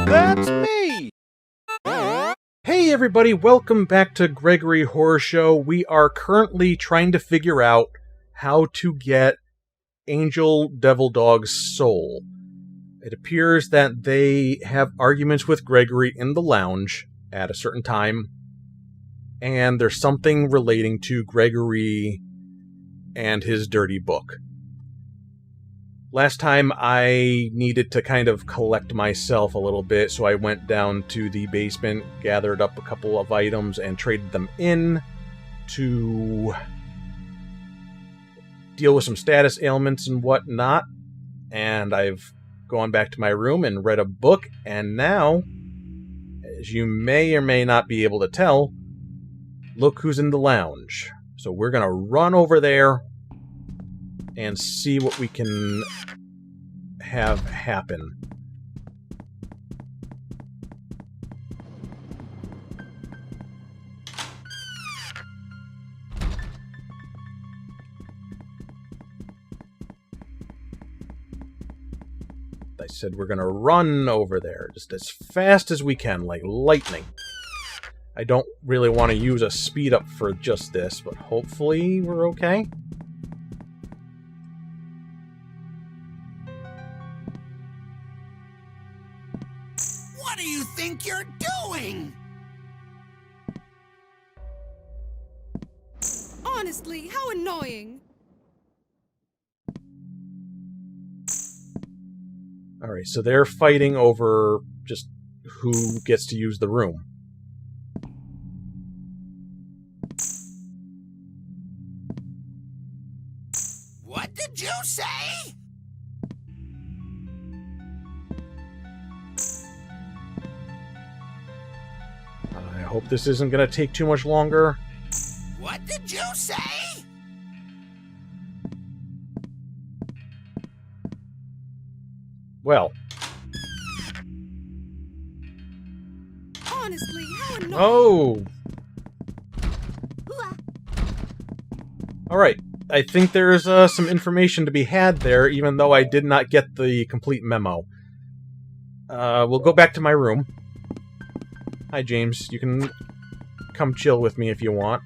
That's me! Hey everybody, welcome back to Gregory Horror Show. We are currently trying to figure out how to get Angel Devil Dog's soul. It appears that they have arguments with Gregory in the lounge at a certain time, and there's something relating to Gregory and his dirty book. Last time I needed to kind of collect myself a little bit, so I went down to the basement, gathered up a couple of items, and traded them in to deal with some status ailments and whatnot. And I've gone back to my room and read a book, and now, as you may or may not be able to tell, look who's in the lounge. So we're going to run over there and see what we can have happen. I said we're gonna run over there just as fast as we can, like lightning. I don't really want to use a speed up for just this, but hopefully we're okay. What do you think you're doing? Honestly, how annoying. Alright, so they're fighting over just who gets to use the room. What did you say? I hope this isn't going to take too much longer. What did you say? Well. Honestly, how annoying. Oh! Alright, I think there's some information to be had there, even though I did not get the complete memo. We'll go back to my room. Hi, James. You can come chill with me if you want.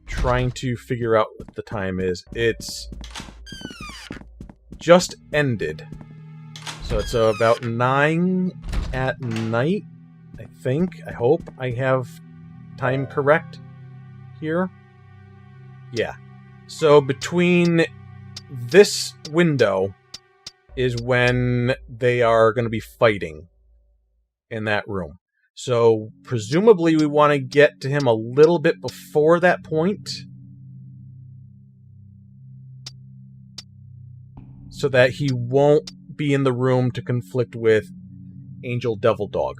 Trying to figure out what the time is. It's just ended. So it's about 9 at night, I think. I hope I have time correct here. Yeah. So between this window is when they are going to be fighting in that room. So, presumably we want to get to him a little bit before that point, so that he won't be in the room to conflict with Angel Devil Dog.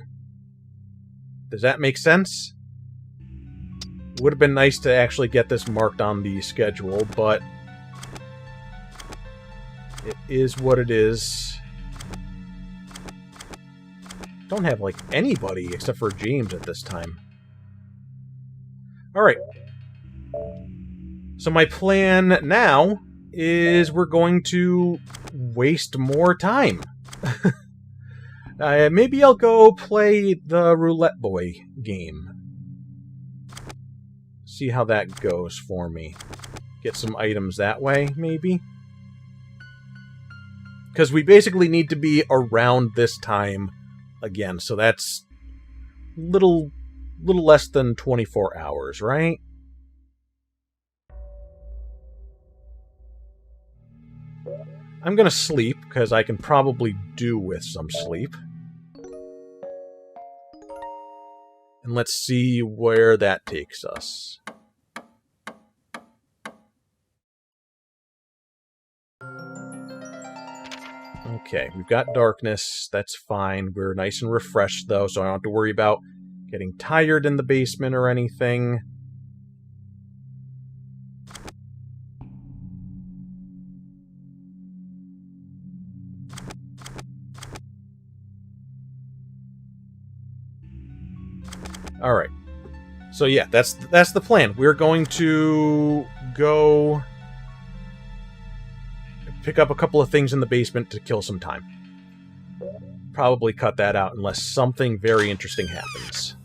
Does that make sense? It would have been nice to actually get this marked on the schedule, but it is what it is. Don't have, like, anybody except for James at this time. Alright. So my plan now is we're going to waste more time. Maybe I'll go play the Roulette Boy game. See how that goes for me. Get some items that way, maybe. Because we basically need to be around this time again, so that's little less than 24 hours, right? I'm gonna sleep, because I can probably do with some sleep. And let's see where that takes us. Okay, we've got darkness. That's fine. We're nice and refreshed, though, so I don't have to worry about getting tired in the basement or anything. Alright. So yeah, that's the plan. We're going to go pick up a couple of things in the basement to kill some time. Probably cut that out unless something very interesting happens.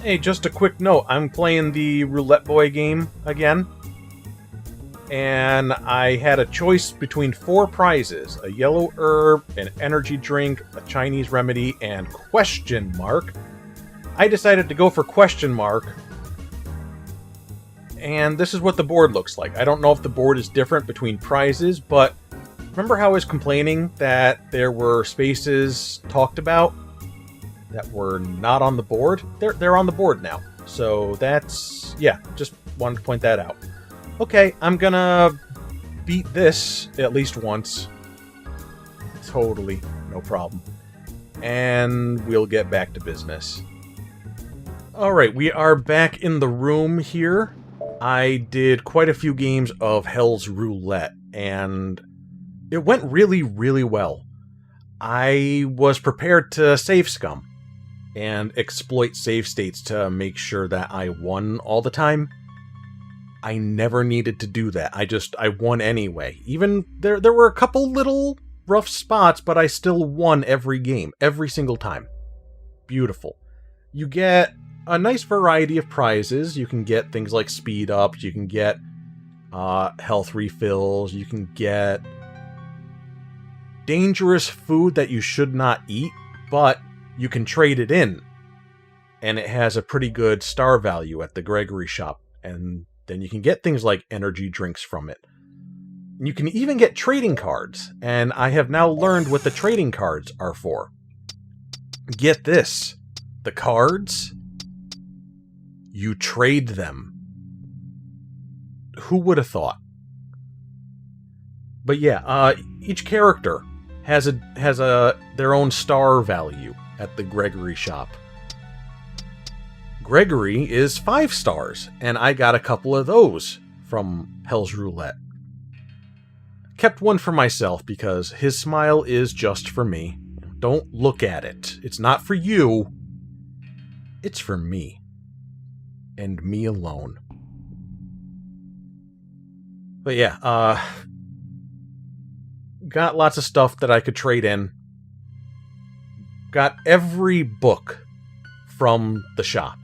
Hey, just a quick note. I'm playing the Roulette Boy game again. And I had a choice between 4 prizes. A yellow herb, an energy drink, a Chinese remedy, and question mark. I decided to go for question mark. And this is what the board looks like. I don't know if the board is different between prizes, but remember how I was complaining that there were spaces talked about that were not on the board? They're on the board now. So that's... yeah, just wanted to point that out. Okay, I'm gonna beat this at least once. Totally, no problem. And we'll get back to business. Alright, we are back in the room here. I did quite a few games of Hell's Roulette, and it went really, really well. I was prepared to save scum and exploit save states to make sure that I won all the time. I never needed to do that. I won anyway. Even there were a couple little rough spots, but I still won every game, every single time. Beautiful. You get a nice variety of prizes. You can get things like speed ups, you can get health refills, you can get dangerous food that you should not eat, but you can trade it in. And it has a pretty good star value at the Gregory shop. And then you can get things like energy drinks from it. You can even get trading cards. And I have now learned what the trading cards are for. Get this. The cards, you trade them. Who would have thought? But yeah, each character has their own star value at the Gregory shop. Gregory is 5 stars, and I got a couple of those from Hell's Roulette. Kept one for myself because his smile is just for me. Don't look at it. It's not for you. It's for me. And me alone. But yeah, got lots of stuff that I could trade in. Got every book from the shop.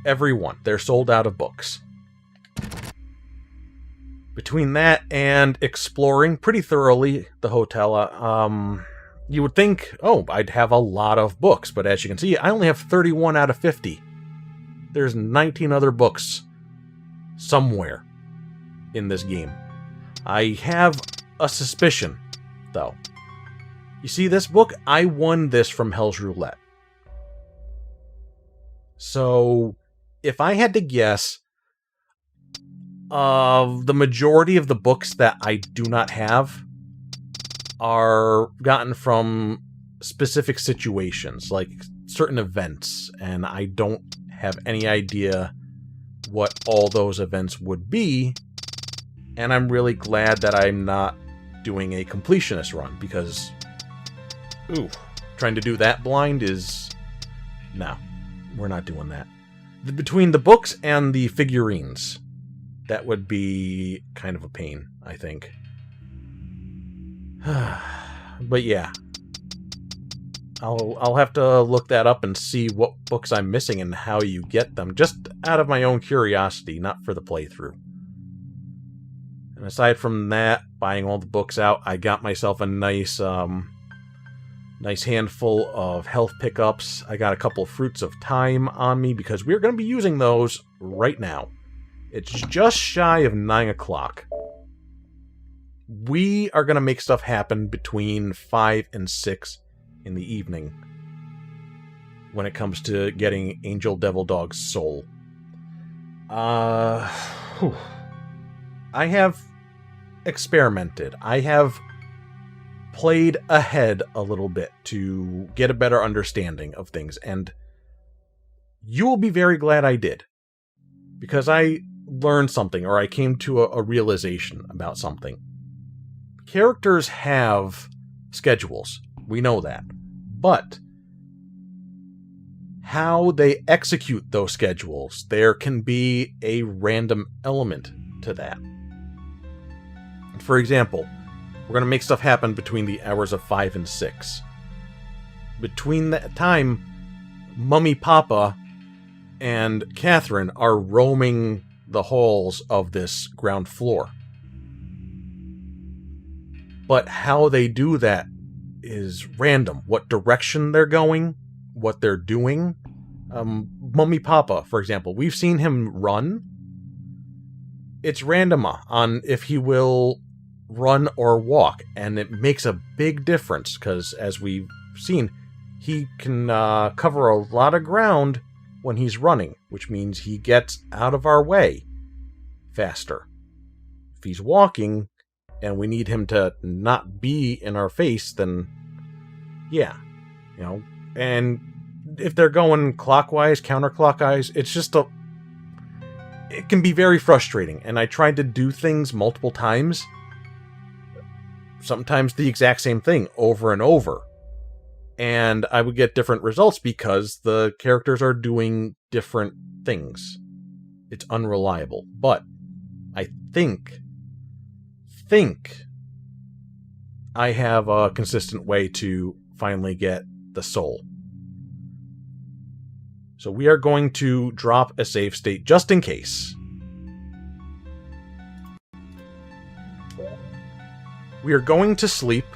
Every one. They're sold out of books. Between that and exploring pretty thoroughly the hotel, you would think, oh, I'd have a lot of books. But as you can see, I only have 31 out of 50. There's 19 other books somewhere in this game. I have a suspicion, though. You see this book? I won this from Hell's Roulette. So, if I had to guess, the majority of the books that I do not have are gotten from specific situations, like certain events, and I don't have any idea what all those events would be, and I'm really glad that I'm not doing a completionist run, because, ooh, trying to do that blind is... no, we're not doing that. Between the books and the figurines, that would be kind of a pain, I think. But yeah, I'll have to look that up and see what books I'm missing and how you get them, just out of my own curiosity, not for the playthrough. And aside from that, buying all the books out, I got myself a nice handful of health pickups. I got a couple of fruits of time on me because we're going to be using those right now. It's just shy of 9 o'clock. We are going to make stuff happen between 5 and 6 in the evening when it comes to getting Angel Devil Dog's soul. I have experimented. I have played ahead a little bit to get a better understanding of things, and you will be very glad I did. Because I learned something, or I came to a realization about something. Characters have schedules. We know that. But how they execute those schedules, there can be a random element to that. For example, we're going to make stuff happen between the hours of 5 and 6. Between that time, Mummy Papa and Catherine are roaming the halls of this ground floor. But how they do that is random. What direction they're going, what they're doing. Mummy Papa, for example, we've seen him run. It's random on if he will run or walk, and it makes a big difference because, as we've seen, he can cover a lot of ground when he's running, which means he gets out of our way faster. If he's walking and we need him to not be in our face, then yeah, you know. And if they're going clockwise, counterclockwise, it's just it can be very frustrating. And I tried to do things multiple times, sometimes the exact same thing over and over, and I would get different results because the characters are doing different things. It's unreliable. But I think I have a consistent way to finally get the soul. So we are going to drop a save state just in case. We are going to sleep.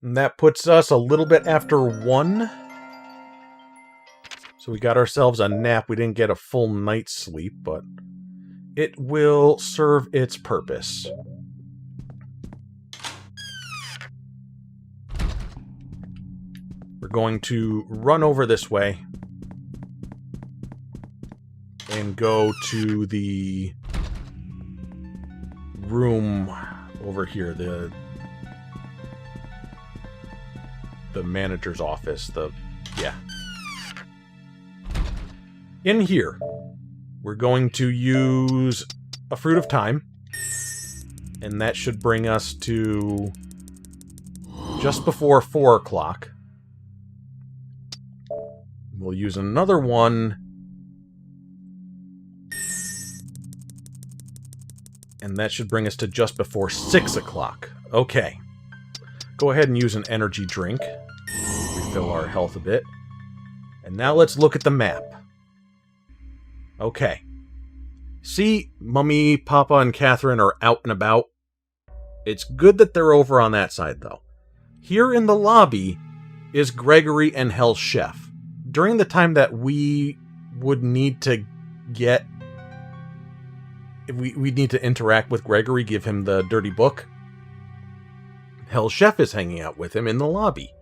And that puts us a little bit after 1. So we got ourselves a nap. We didn't get a full night's sleep, but it will serve its purpose. We're going to run over this way and go to the room over here, the manager's office, In here, we're going to use a Fruit of Time, and that should bring us to just before 4 o'clock. We'll use another one, and that should bring us to just before 6 o'clock. Okay. Go ahead and use an energy drink. Refill our health a bit. And now let's look at the map. Okay. See, Mummy, Papa, and Catherine are out and about. It's good that they're over on that side, though. Here in the lobby is Gregory and Hell's Chef. During the time that we would need to get... We'd need to interact with Gregory, give him the dirty book, Hell's Chef is hanging out with him in the lobby.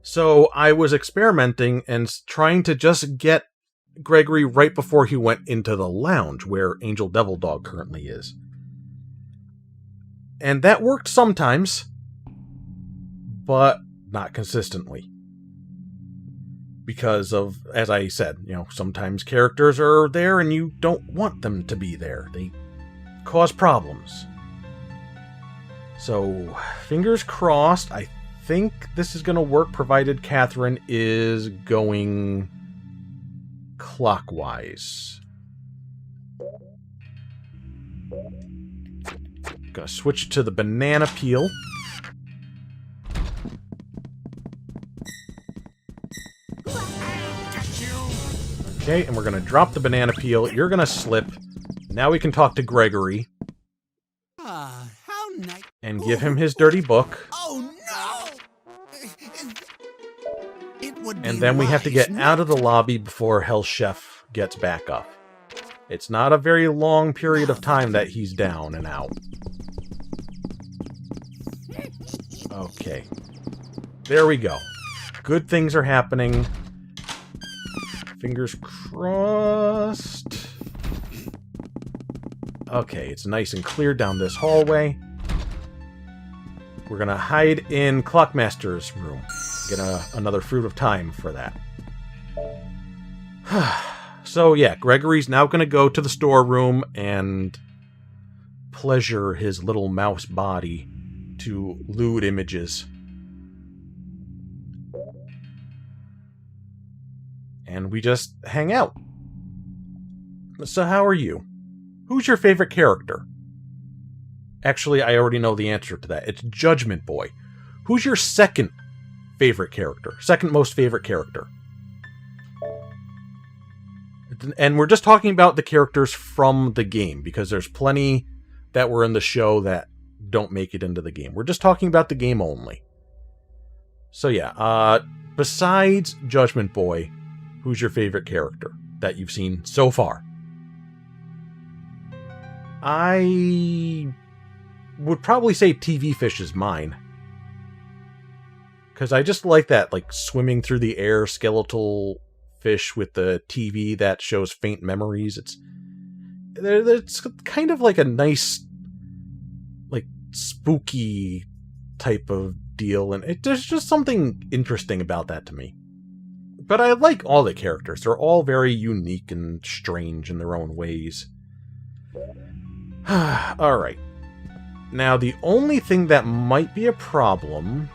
So I was experimenting and trying to just get Gregory right before he went into the lounge where Angel Devil Dog currently is. And that worked sometimes, but not consistently. Because of, as I said, sometimes characters are there and you don't want them to be there. They cause problems. So, fingers crossed. I think this is going to work provided Catherine is going clockwise. Gonna switch to the banana peel. Okay, and we're gonna drop the banana peel. You're gonna slip. Now we can talk to Gregory. How nice. And give him his dirty book. Oh no! It would be And then we have to get wise out of the lobby before Hell's Chef gets back up. It's not a very long period of time that he's down and out. Okay. There we go. Good things are happening. Fingers crossed. Okay, it's nice and clear down this hallway. We're gonna hide in Clockmaster's room. Get another Fruit of Time for that. So yeah, Gregory's now gonna go to the storeroom and pleasure his little mouse body to lewd images. And we just hang out. So how are you? Who's your favorite character? Actually, I already know the answer to that. It's Judgment Boy. Who's your second favorite character? Second most favorite character? And we're just talking about the characters from the game, because there's plenty that were in the show that don't make it into the game. We're just talking about the game only. So yeah, besides Judgment Boy, who's your favorite character that you've seen so far? I would probably say TV Fish is mine. Because I just like that, like, swimming through the air skeletal fish with the TV that shows faint memories. It's kind of like a nice, like, spooky type of deal, and there's just something interesting about that to me. But I like all the characters. They're all very unique and strange in their own ways. Alright. Now, the only thing that might be a problem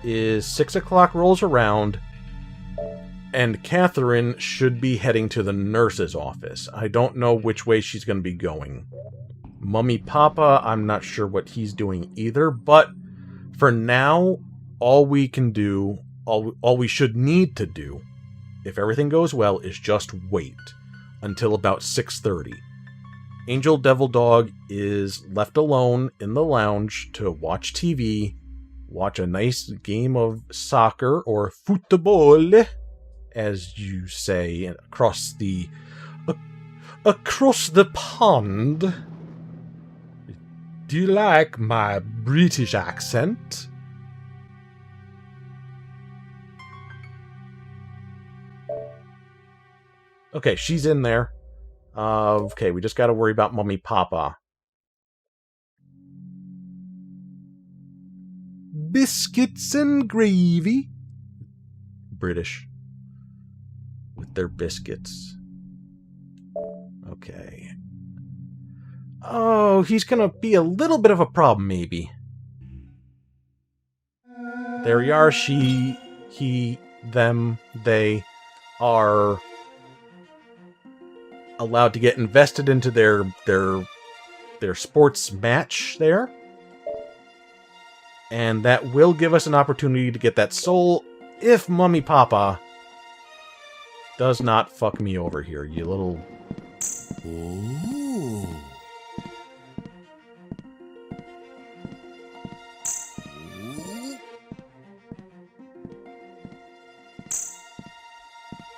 is 6 o'clock rolls around, and Catherine should be heading to the nurse's office. I don't know which way she's going to be going. Mummy Papa, I'm not sure what he's doing either, but for now, all we can do, all we should need to do, if everything goes well, is just wait until about 6:30. Angel Devil Dog is left alone in the lounge to watch TV, watch a nice game of soccer, or football, as you say, across the pond. Do you like my British accent? Okay, she's in there. Okay, we just gotta worry about Mummy Papa. Biscuits and gravy. British. With their biscuits. Okay. Oh, he's gonna be a little bit of a problem, maybe. There we are. She, he, them, they are allowed to get invested into their sports match there. And that will give us an opportunity to get that soul if Mummy Papa does not fuck me over here, you little... Ooh.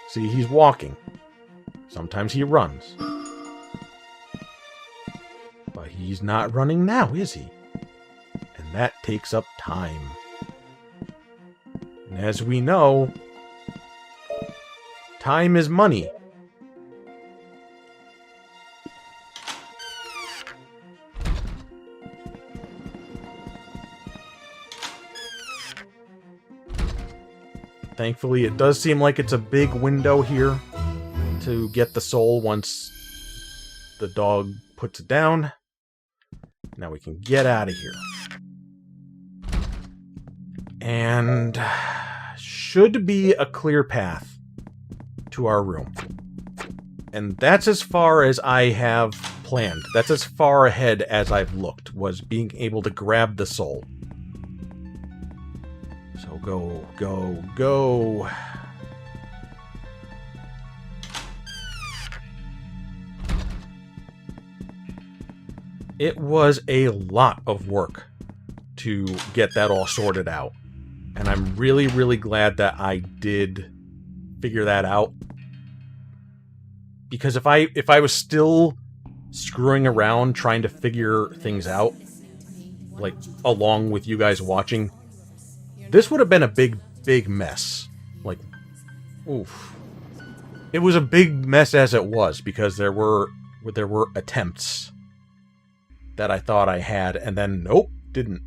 See, he's walking. Sometimes he runs. But he's not running now, is he? And that takes up time. And as we know, time is money. Thankfully, it does seem like it's a big window here to get the soul once the dog puts it down. Now we can get out of here. And should be a clear path to our room. And that's as far as I have planned. That's as far ahead as I've looked, was being able to grab the soul. So go, go, go. It was a lot of work to get that all sorted out. And I'm really, really glad that I did figure that out. Because if I was still screwing around trying to figure things out, like along with you guys watching, this would have been a big, big mess. Like, oof. It was a big mess as it was, because there were attempts that I thought I had, and then nope, didn't.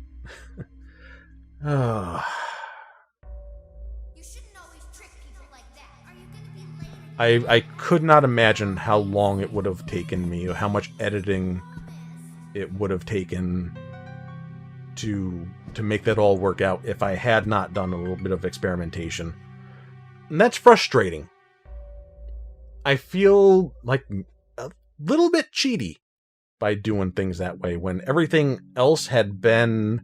I could not imagine how long it would have taken me, or how much editing it would have taken to make that all work out if I had not done a little bit of experimentation. And that's frustrating. I feel like a little bit cheaty by doing things that way when everything else had been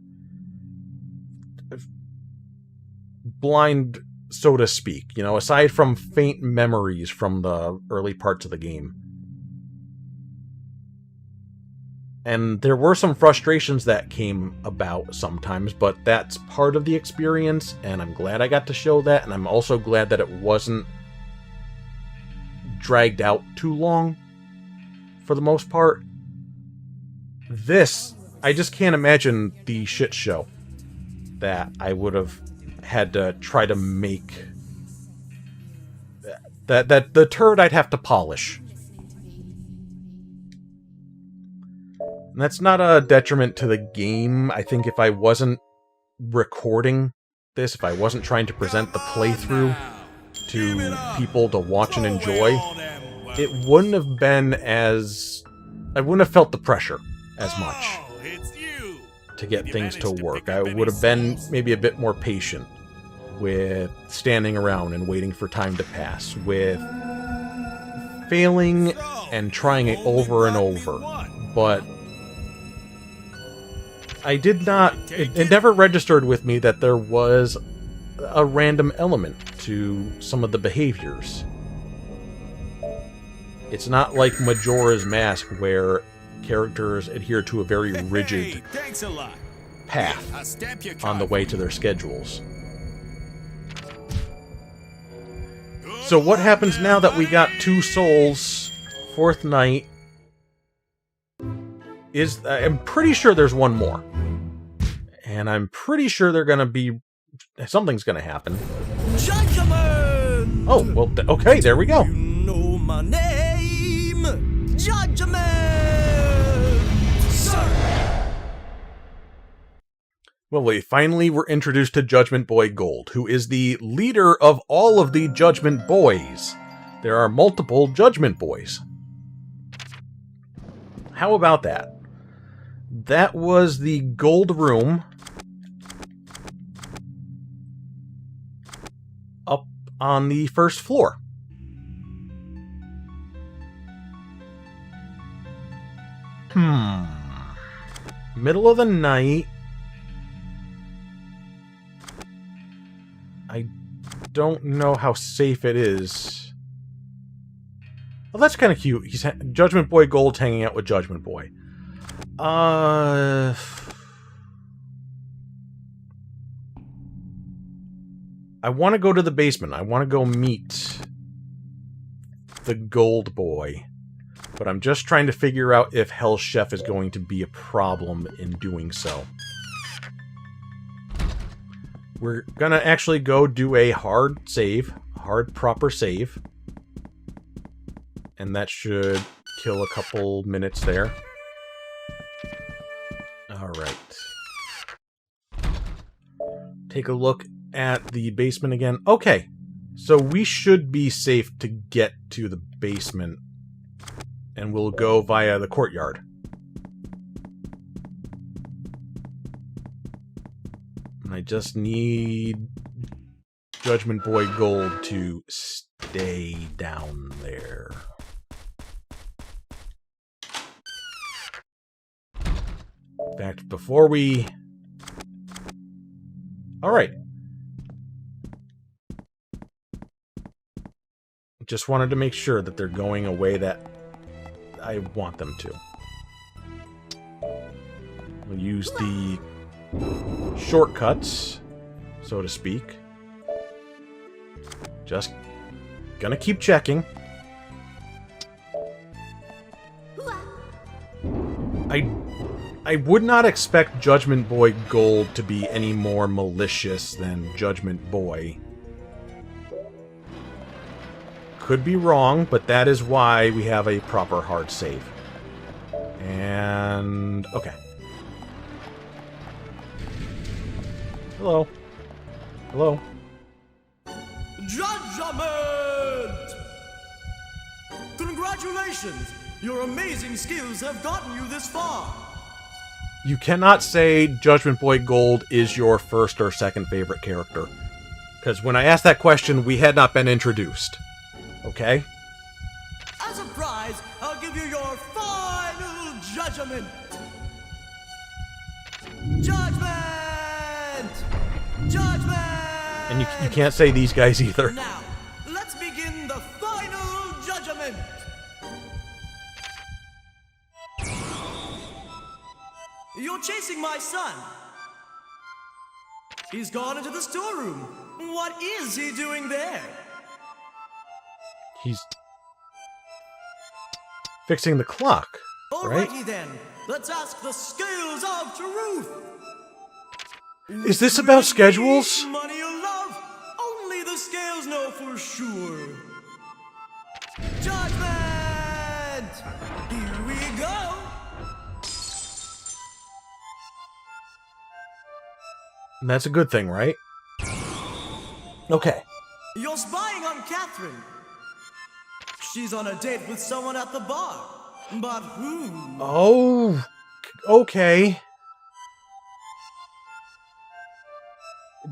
blind, so to speak, you know, aside from faint memories from the early parts of the game. And there were some frustrations that came about sometimes, but that's part of the experience, and I'm glad I got to show that, and I'm also glad that it wasn't dragged out too long, for the most part. This, I just can't imagine the shit show that I would have had to try to make. That the turd I'd have to polish. And that's not a detriment to the game. I think if I wasn't recording this, if I wasn't trying to present the playthrough to people to watch and enjoy, it wouldn't have been as... I wouldn't have felt the pressure as much to get things to work. I would have been maybe a bit more patient with standing around and waiting for time to pass, with failing and trying it over and over. But I did not... It never registered with me that there was a random element to some of the behaviors. It's not like Majora's Mask, where characters adhere to a very rigid path on the way to their schedules. So what happens now that we got 2 souls, 4th night, is... I'm pretty sure there's one more. And I'm pretty sure they're gonna be... something's gonna happen. Judgment! Oh, well, okay, there we go. You know my name! Judgment! Sir! Well, we finally were introduced to Judgment Boy Gold, who is the leader of all of the Judgment Boys. There are multiple Judgment Boys. How about that? That was the gold room up on the first floor. Middle of the night. I don't know how safe it is. Well, that's kind of cute. He's Judgment Boy Gold's hanging out with Judgment Boy. I want to go to the basement. I want to go meet the Gold Boy. But I'm just trying to figure out if Hell's Chef is going to be a problem in doing so. We're gonna actually go do a hard save. Hard proper save. And that should kill a couple minutes there. Alright. Take a look at the basement again. Okay. So we should be safe to get to the basement. And we'll go via the courtyard. I just need Judgment Boy Gold to stay down there. In fact, before we... Alright. Just wanted to make sure that they're going a way that I want them to. We'll use the shortcuts, so to speak. Just gonna keep checking. I would not expect Judgment Boy Gold to be any more malicious than Judgment Boy. Could be wrong, but that is why we have a proper hard save. And... okay. Hello. Hello. Judgment! Congratulations! Your amazing skills have gotten you this far. You cannot say Judgment Boy Gold is your first or second favorite character. Because when I asked that question, we had not been introduced. Okay? As a prize, I'll give you your final judgment. Judgment! Judgment! And you can't say these guys either. Now, let's begin the final judgment. You're chasing my son. He's gone into the storeroom. What is he doing there? He's fixing the clock, right? Alrighty then, let's ask the scales of truth. Is this about schedules? Money or love? Only the scales know for sure. Judgment! Here we go. And that's a good thing, right? Okay. You're spying on Catherine. She's on a date with someone at the bar. But who? Oh, okay.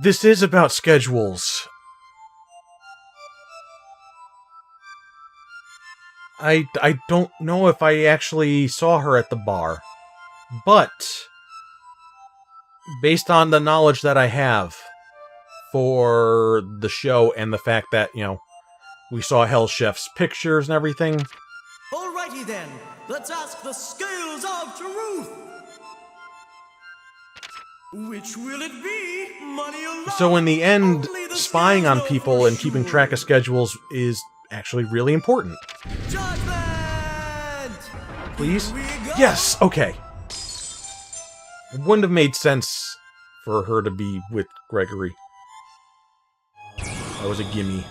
This is about schedules. I don't know if I actually saw her at the bar, but based on the knowledge that I have for the show and the fact that, you know, we saw Hell Chef's pictures and everything. Alrighty then, let's ask the scales of truth. Which will it be? Money or love? So in the end, Only the spying on scales know people for and keeping sure. track of schedules is actually really important. Judgment! Please? Here we go. Yes, okay. It wouldn't have made sense for her to be with Gregory. That was a gimme.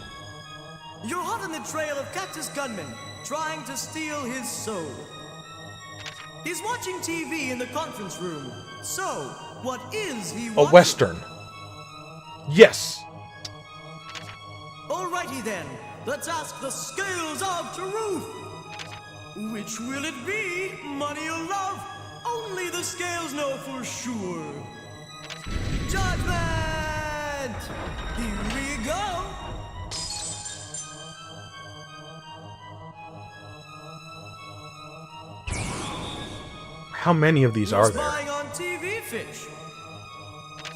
You're hot on the trail of Cactus Gunman, trying to steal his soul. He's watching TV in the conference room. So, what is he A watching? Western. Yes. Alrighty then, let's ask the scales of truth. Which will it be? Money or love? Only the scales know for sure. Judgment! Here we go. How many of these are You're there? spying on TV fish.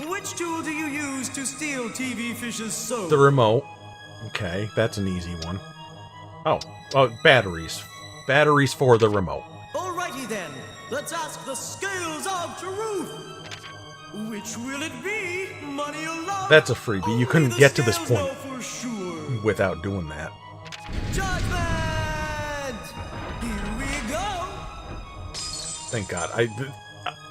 Which tool do you use to steal TV fish's soul? The remote. Okay, that's an easy one. Oh, batteries. Batteries for the remote. Alrighty then, let's ask the scales of truth. Which will it be? Money or love? That's a freebie. You Only couldn't the get to this scales point know for sure. without doing that. Judgment! Here we go. Thank God.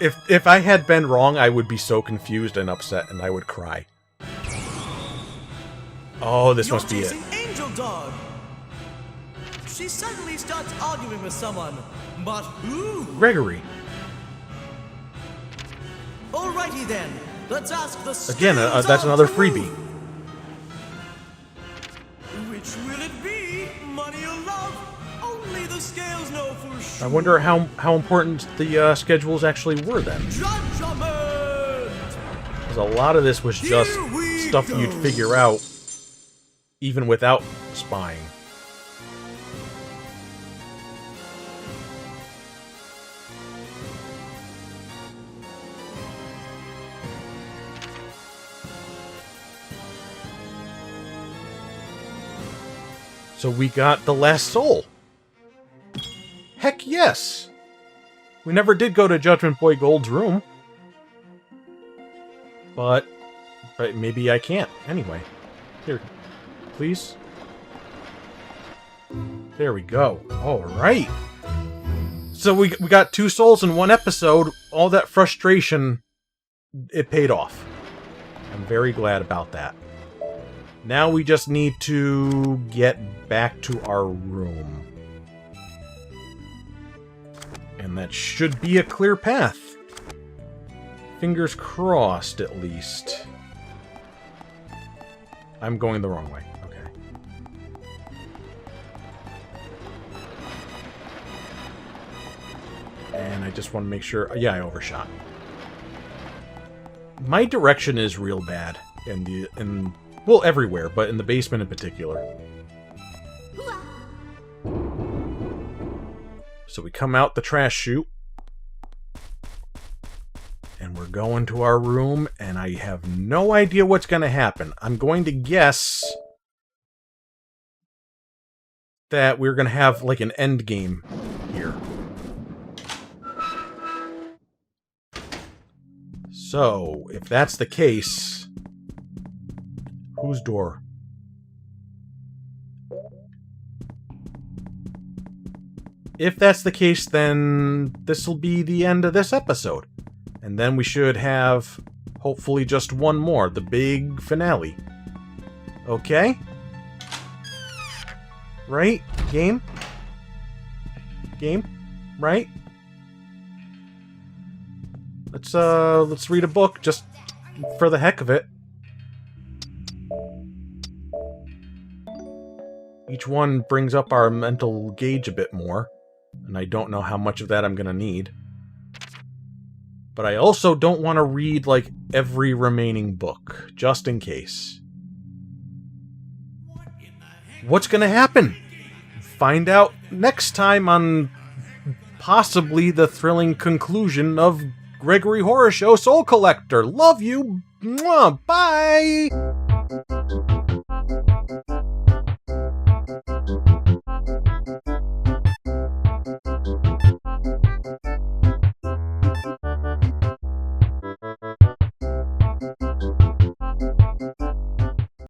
If I had been wrong, I would be so confused and upset, and I would cry. Oh, this You're must be it. chasing Angel Dog. She suddenly starts arguing with someone, but who? Gregory. Alrighty then, let's ask the Again, scales that's of another truth. freebie. Which will it be? Money or love? Only the scales know for sure. I wonder how important the schedules actually were then. Judgment! Because a lot of this was just Here we stuff go. you'd figure out even without spying. So we got the last soul. Heck yes! We never did go to Judgment Boy Gold's room. But maybe I can't. Anyway. Here. Please. There we go. Alright. So we got 2 souls in 1 episode. All that frustration, it paid off. I'm very glad about that. Now we just need to get back to our room. And that should be a clear path. Fingers crossed, at least. I'm going the wrong way. Okay. And I just want to make sure... Yeah, I overshot. My direction is real bad. Well, everywhere, but in the basement in particular. So we come out the trash chute. And we're going to our room, and I have no idea what's going to happen. I'm going to guess that we're going to have, like, an end game here. So, if that's the case... Whose door? If that's the case, then this'll be the end of this episode. And then we should have, hopefully, just one more. The big finale. Okay? Right? Game? Game? Right? Let's read a book, just for the heck of it. Each one brings up our mental gauge a bit more, and I don't know how much of that I'm gonna need. But I also don't want to read, like, every remaining book, just in case. What's gonna happen? Find out next time on possibly the thrilling conclusion of Gregory Horror Show Soul Collector. Love you! Mwah, bye!